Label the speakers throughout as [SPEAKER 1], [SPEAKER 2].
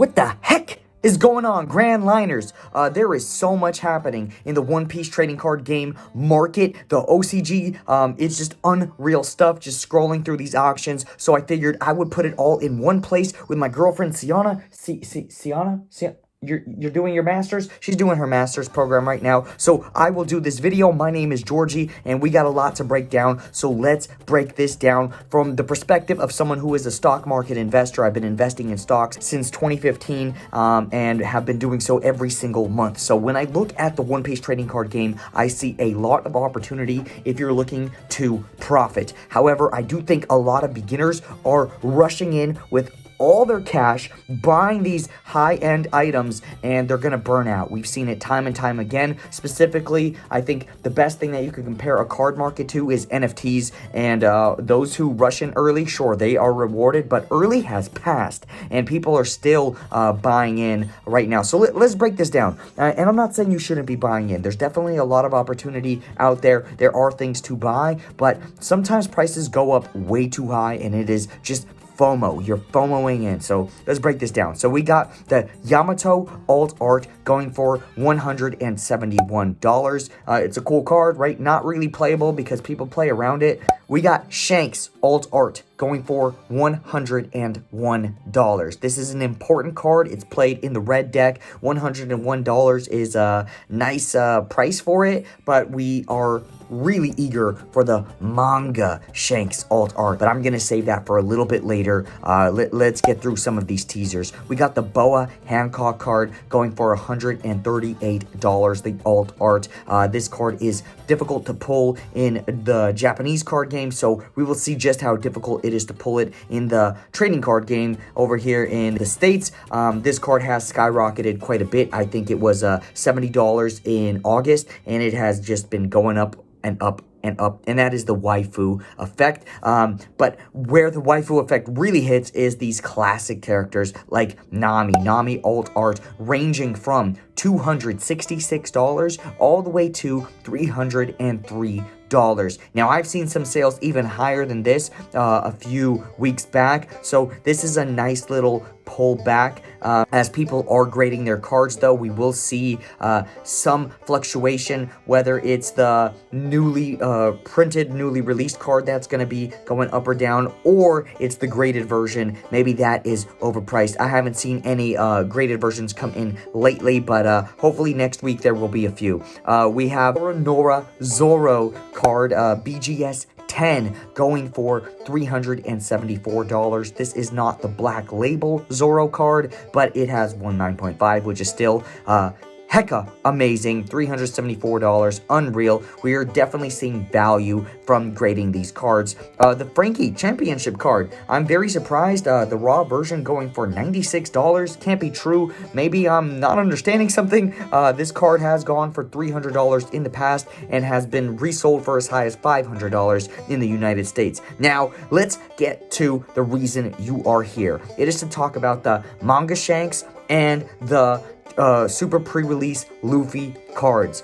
[SPEAKER 1] What the heck is going on, Grand Liners? There is so much happening in the One Piece trading card game market. The OCG, it's just unreal stuff, just scrolling through these auctions. So I figured I would put it all in one place with my girlfriend, Sienna. Sienna? You're doing your master's? She's doing her master's program right now. So I will do this video. My name is Georgie, and we got a lot to break down. So let's break this down from the perspective of someone who is a stock market investor. I've been investing in stocks since 2015 and have been doing so every single month. So when I look at the One Piece trading card game, I see a lot of opportunity if you're looking to profit. However, I do think a lot of beginners are rushing in with all their cash, buying these high-end items, and they're gonna burn out. We've seen it time and time again. Specifically, I think the best thing that you can compare a card market to is NFTs, and those who rush in early, sure, they are rewarded, but early has passed, and people are still buying in right now. So let's break this down. And I'm not saying you shouldn't be buying in. There's definitely a lot of opportunity out there. There are things to buy, but sometimes prices go up way too high, and it is just FOMO. You're FOMOing in. So let's break this down. So we got the Yamato alt art going for $171. It's a cool card, right? Not really playable because people play around it. We got Shanks alt art going for $101. This is an important card. It's played in the red deck. $101 is a nice price for it, but we are really eager for the manga Shanks alt art, but I'm gonna save that for a little bit later. Let's get through some of these teasers. We got the Boa Hancock card going for $138, the alt art. This card is difficult to pull in the Japanese card game, so we will see just how difficult it is to pull it in the trading card game over here in the States. This card has skyrocketed quite a bit. I think it was $70 in August, and it has just been going up and up and up, and that is the waifu effect. But where the waifu effect really hits is these classic characters like Nami alt art ranging from $266 all the way to $303. Now, I've seen some sales even higher than this a few weeks back, so this is a nice little pullback. As people are grading their cards, though, we will see some fluctuation, whether it's the newly printed, newly released card that's going to be going up or down, or it's the graded version. Maybe that is overpriced. I haven't seen any graded versions come in lately, but hopefully next week there will be a few. We have Nora Zoro card, BGS 10 going for $374. This is not the black label Zoro card, but it has 19.5, which is still hecka amazing. $374, unreal. We are definitely seeing value from grading these cards. The Frankie Championship card, I'm very surprised. The raw version going for $96. Can't be true. Maybe I'm not understanding something. This card has gone for $300 in the past and has been resold for as high as $500 in the United States. Now, let's get to the reason you are here. It is to talk about the manga Shanks and the Super Pre Release Luffy cards.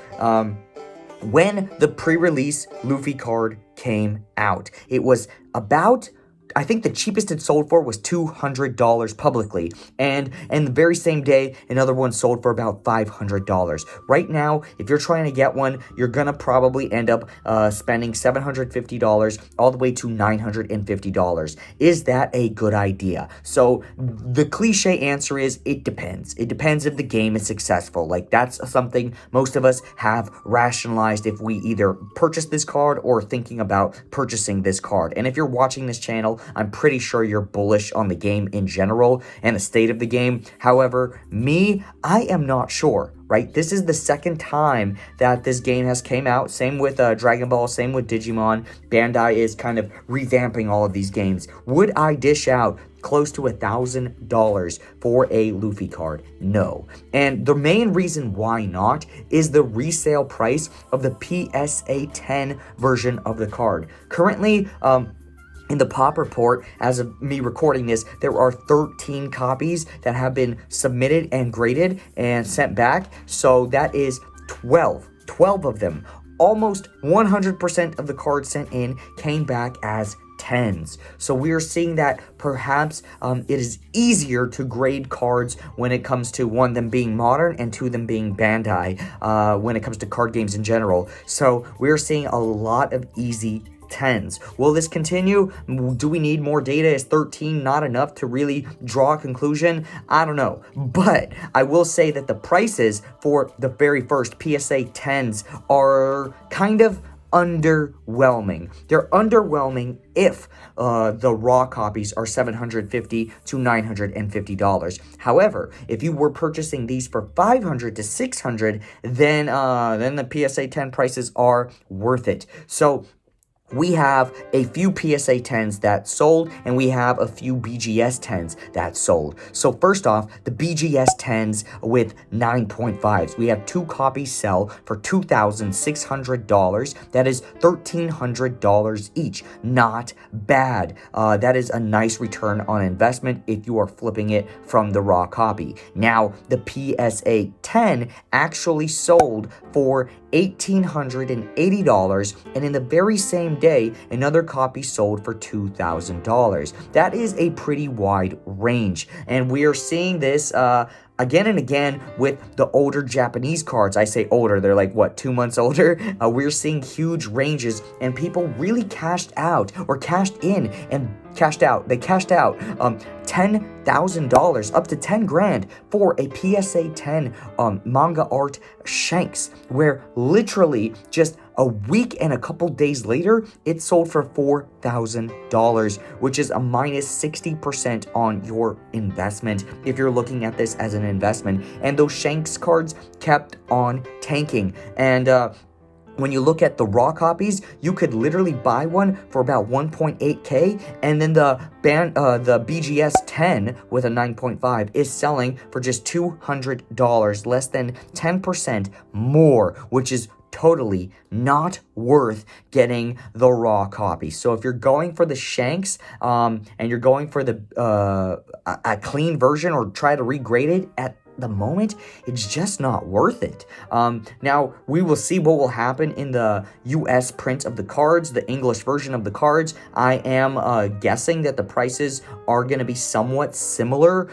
[SPEAKER 1] When the pre-release Luffy card came out, it was about, I think the cheapest it sold for was $200 publicly, and the very same day, another one sold for about $500. Right now, if you're trying to get one, you're gonna probably end up spending $750 all the way to $950. Is that a good idea? So the cliche answer is it depends. It depends if the game is successful. Like, that's something most of us have rationalized if we either purchase this card or thinking about purchasing this card. And if you're watching this channel, I'm pretty sure you're bullish on the game in general and the state of the game. However, me, I am not sure, right? This is the second time that this game has came out. Same with Dragon Ball, same with Digimon. Bandai is kind of revamping all of these games. Would I dish out close to $1,000 for a Luffy card? No. And the main reason why not is the resale price of the PSA 10 version of the card. Currently, in the pop report, as of me recording this, there are 13 copies that have been submitted and graded and sent back. So that is 12 of them. Almost 100% of the cards sent in came back as 10s. So we are seeing that perhaps it is easier to grade cards when it comes to, one, them being modern, and two, them being Bandai, when it comes to card games in general. So we're seeing a lot of easy 10s. Will this continue? Do we need more data? Is 13 not enough to really draw a conclusion? I don't know. But I will say that the prices for the very first PSA 10s are kind of underwhelming. They're underwhelming if the raw copies are $750 to $950. However, if you were purchasing these for $500 to $600, then the PSA 10 prices are worth it. So we have a few PSA 10s that sold, and we have a few BGS 10s that sold. So first off, the BGS 10s with 9.5s. We have 2 copies sell for $2,600. That is $1,300 each. Not bad. That is a nice return on investment if you are flipping it from the raw copy. Now, the PSA 10 actually sold for $1,880, and in the very same day, another copy sold for $2,000. That is a pretty wide range, and we are seeing this again and again with the older Japanese cards. I say older, they're like, what, 2 months older? We're seeing huge ranges, and people really cashed out, or cashed in and cashed out. They cashed out $10,000, up to 10 grand for a PSA 10 manga art Shanks, where literally just a week and a couple days later, it sold for $4,000, which is a minus 60% on your investment if you're looking at this as an investment. And those Shanks cards kept on tanking. And when you look at the raw copies, you could literally buy one for about 1.8K, and then the BGS 10 with a 9.5 is selling for just $200, less than 10% more, which is totally not worth getting the raw copy. So if you're going for the Shanks and you're going for the a clean version, or try to regrade it at the moment, it's just not worth it. Now, we will see what will happen in the US print of the cards, the English version of the cards. I am guessing that the prices are going to be somewhat similar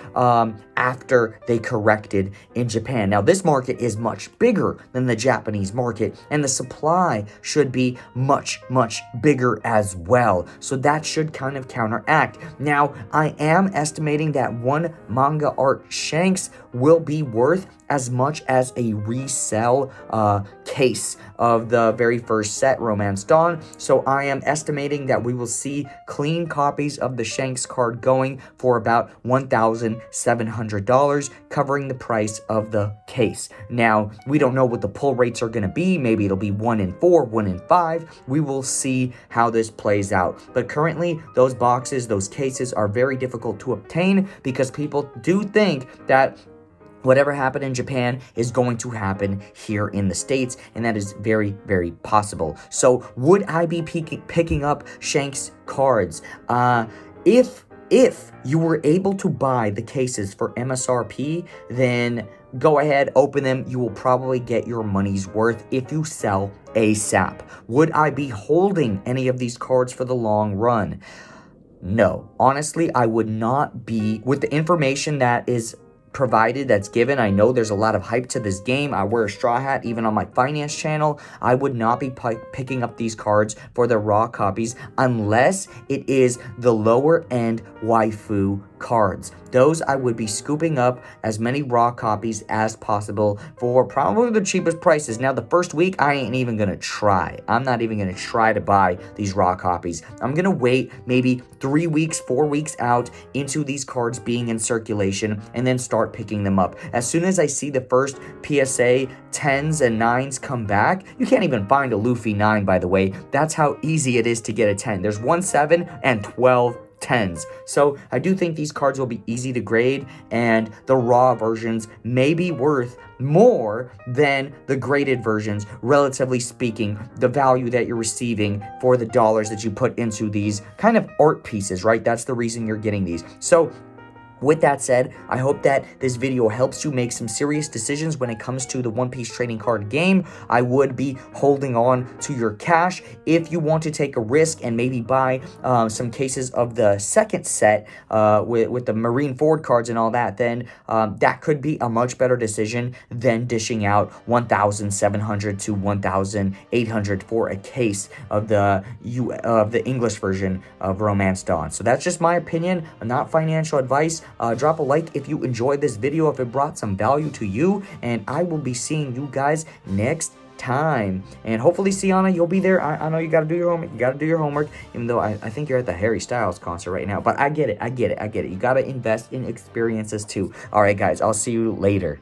[SPEAKER 1] after they corrected in Japan. Now, this market is much bigger than the Japanese market, and the supply should be much, much bigger as well. So that should kind of counteract. Now, I am estimating that one manga art Shanks will be worth as much as a resell case of the very first set, Romance Dawn. So I am estimating that we will see clean copies of the Shanks card going for about $1,700, covering the price of the case. Now, we don't know what the pull rates are going to be. Maybe it'll be 1 in 4, 1 in 5. We will see how this plays out. But currently, those boxes, those cases are very difficult to obtain, because people do think that whatever happened in Japan is going to happen here in the States, and that is very, very possible. So would I be picking up Shanks cards? If you were able to buy the cases for MSRP, then go ahead, open them. You will probably get your money's worth if you sell ASAP. Would I be holding any of these cards for the long run? No. Honestly, I would not be. With the information that is provided, that's given, I know there's a lot of hype to this game. I wear a straw hat even on my finance channel. I would not be picking up these cards for the raw copies unless it is the lower end waifu cards. Those I would be scooping up as many raw copies as possible for probably the cheapest prices. Now, the first week, I ain't even gonna try. I'm not even gonna try to buy these raw copies. I'm gonna wait maybe 3 weeks, 4 weeks out into these cards being in circulation, and then start picking them up. As soon as I see the first PSA 10s and 9s come back, you can't even find a Luffy 9, by the way. That's how easy it is to get a 10. There's 1 7 and 12 10s. So I do think these cards will be easy to grade, and the raw versions may be worth more than the graded versions, relatively speaking, the value that you're receiving for the dollars that you put into these kind of art pieces, right? That's the reason you're getting these. So With that said, I hope that this video helps you make some serious decisions when it comes to the One Piece trading card game. I would be holding on to your cash. If you want to take a risk and maybe buy some cases of the second set with the Marine Ford cards and all that, then that could be a much better decision than dishing out 1,700 to 1,800 for a case of the English version of Romance Dawn. So that's just my opinion, not financial advice. Drop a like if you enjoyed this video, if it brought some value to you, and I will be seeing you guys next time. And hopefully, Sienna, you'll be there. I know you gotta do your homework. You gotta do your homework, even though I think you're at the Harry Styles concert right now. But I get it. You gotta invest in experiences too. All right, guys, I'll see you later.